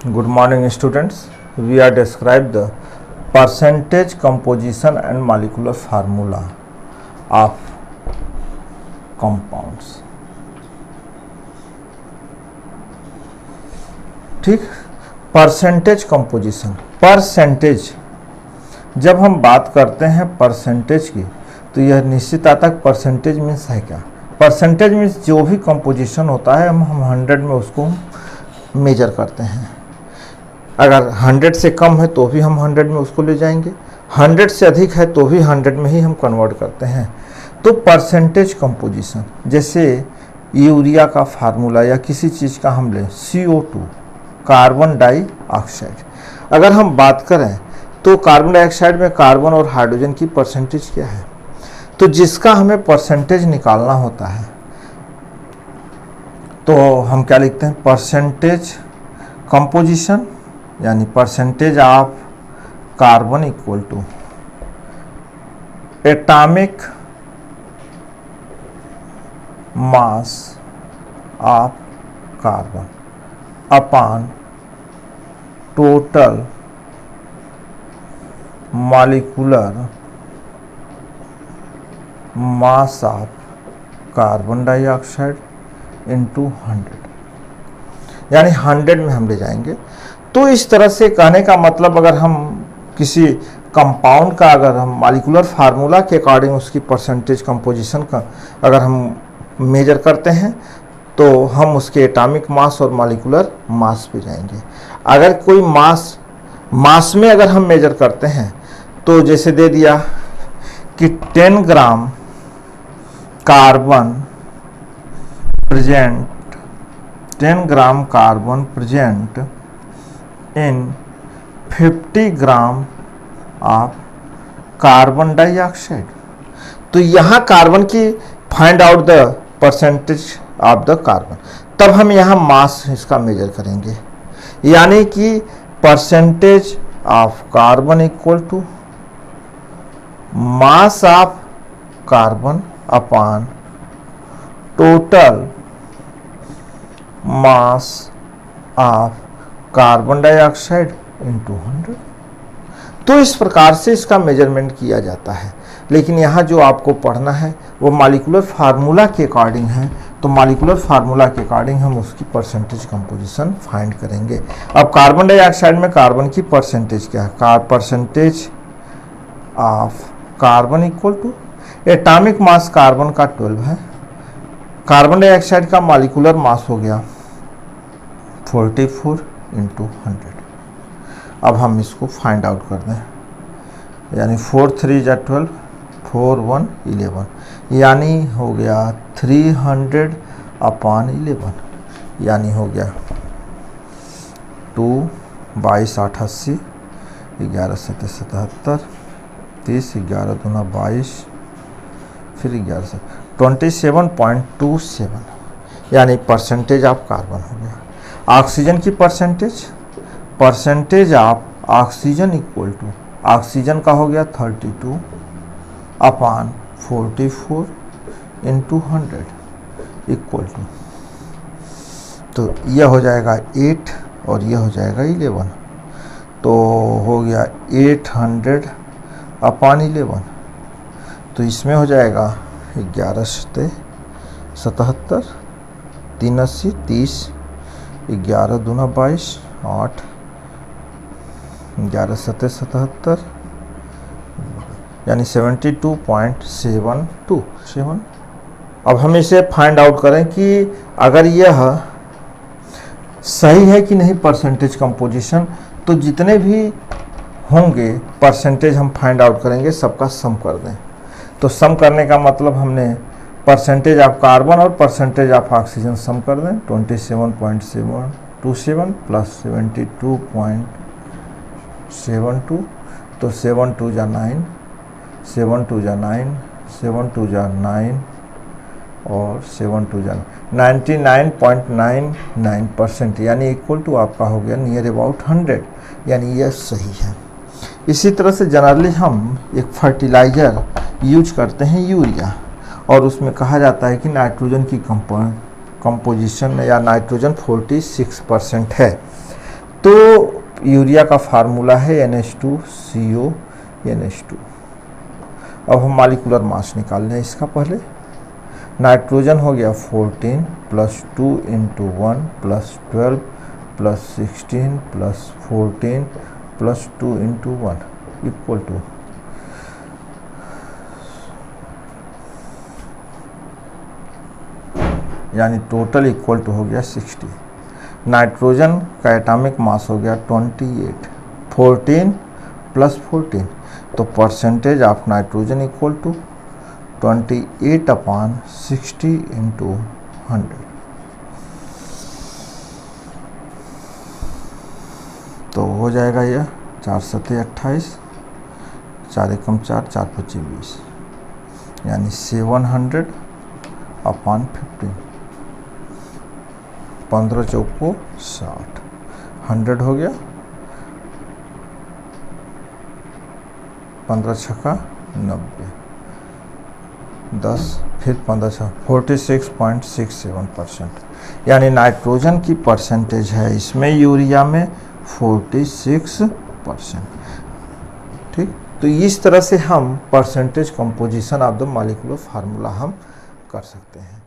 Good morning, students. We are describe the percentage composition and molecular formula of compounds. ठीक, percentage composition. Percentage जब हम बात करते हैं परसेंटेज की, तो यह निश्चित आता है परसेंटेज मीन्स है क्या। परसेंटेज मीन्स जो भी कंपोजिशन होता है हम 100 में उसको मेजर करते हैं। अगर 100 से कम है तो भी हम 100 में उसको ले जाएंगे, 100 से अधिक है तो भी 100 में ही हम कन्वर्ट करते हैं। तो परसेंटेज कंपोजिशन, जैसे यूरिया का फार्मूला या किसी चीज़ का हम लें CO2 कार्बन डाइऑक्साइड, अगर हम बात करें तो कार्बन डाइऑक्साइड में कार्बन और हाइड्रोजन की परसेंटेज क्या है, तो जिसका हमें परसेंटेज निकालना होता है तो हम क्या लिखते हैं, परसेंटेज कंपोजिशन यानी percentage of carbon equal to atomic mass of carbon upon total molecular mass of carbon dioxide into 100, यानी 100 में हम ले जाएंगे। तो इस तरह से कहने का मतलब, अगर हम किसी कंपाउंड का अगर हम मॉलिक्यूलर फार्मूला के अकॉर्डिंग उसकी परसेंटेज कंपोजिशन का अगर हम मेजर करते हैं तो हम उसके एटॉमिक मास और मॉलिक्यूलर मास पे जाएंगे। अगर कोई मास में अगर हम मेजर करते हैं तो जैसे दे दिया कि 10 gram carbon present, 10 gram carbon present in 50 gram of carbon dioxide. तो यहाँ कार्बन की find out the percentage of the carbon, तब हम यहाँ मास इसका मेजर करेंगे, यानी कि percentage of carbon equal to mass of carbon upon total mass of carbon dioxide into 100। तो इस प्रकार से इसका मेजरमेंट किया जाता है। लेकिन यहाँ जो आपको पढ़ना है वो मॉलिक्यूलर फार्मूला के अकॉर्डिंग है, तो मॉलिक्यूलर फार्मूला के अकॉर्डिंग हम उसकी परसेंटेज कंपोजिशन फाइंड करेंगे। अब कार्बन डाइऑक्साइड में कार्बन की परसेंटेज क्या है, percentage of carbon equal to atomic mass carbon का 12 है, कार्बन डाइऑक्साइड का मॉलिक्यूलर मास हो गया 44 इंटू 100। अब हम इसको फाइंड आउट कर दें, यानी 4 3 जा 12, 4 1 11, यानी हो गया 300 अपॉन 11, यानी हो गया 2 22 88, 11 7 77, 30 11 दूना 22, फिर 11 से 27.27, यानी परसेंटेज ऑफ कार्बन हो गया। ऑक्सीजन की percentage of oxygen equal to oxygen का हो गया 32 अपॉन 44 इंटू 100 इक्वल टू, तो यह हो जाएगा 8 और यह हो जाएगा 11, तो हो गया 800 अपॉन 11, तो इसमें हो जाएगा 11 7 77, 3 80 30, 11 दूना 22, 8, 11 7 77, यानी 72.72। अब हम इसे फाइंड आउट करें कि अगर यह सही है कि नहीं परसेंटेज कंपोजिशन, तो जितने भी होंगे परसेंटेज हम फाइंड आउट करेंगे, सबका सम कर दें। तो सम करने का मतलब हमने परसेंटेज ऑफ कार्बन और परसेंटेज ऑफ ऑक्सीजन सम कर दें, 27.727 प्लस 72.72, तो 7 2 जा 9, 7 2 जा 9, 7 2 जा 9 और 7 2 जा 99.99%, यानी इक्वल टू आपका हो गया नियर अबाउट 100, यानी यह सही है। इसी तरह से जनरली हम एक फर्टिलाइज़र यूज करते हैं यूरिया, और उसमें कहा जाता है कि नाइट्रोजन की कंपोजिशन या नाइट्रोजन 46% है। तो यूरिया का फार्मूला है NH2CO NH2। अब हम मॉलिक्यूलर मास निकाल लें इसका। पहले नाइट्रोजन हो गया 14 + 2 × 1 + 12 + 16 + 14 + 2 × 1 = यानी टोटल इक्वल टू हो गया 60। नाइट्रोजन का एटॉमिक मास हो गया 28, 14 + 14, तो percentage of nitrogen equal to 28/60 × 100। तो हो जाएगा यह 4 × 7 = 28, 4 × 1 = 4, 4 × 5 = 20, यानी 700/15, 15 × 4 = 60, 100 हो गया, 15 × 6 = 90, 10 फिर 15 × 6 = 46.67%। यानी नाइट्रोजन की परसेंटेज है इसमें यूरिया में 46%। ठीक, तो इस तरह से हम percentage composition of the molecular formula हम कर सकते हैं।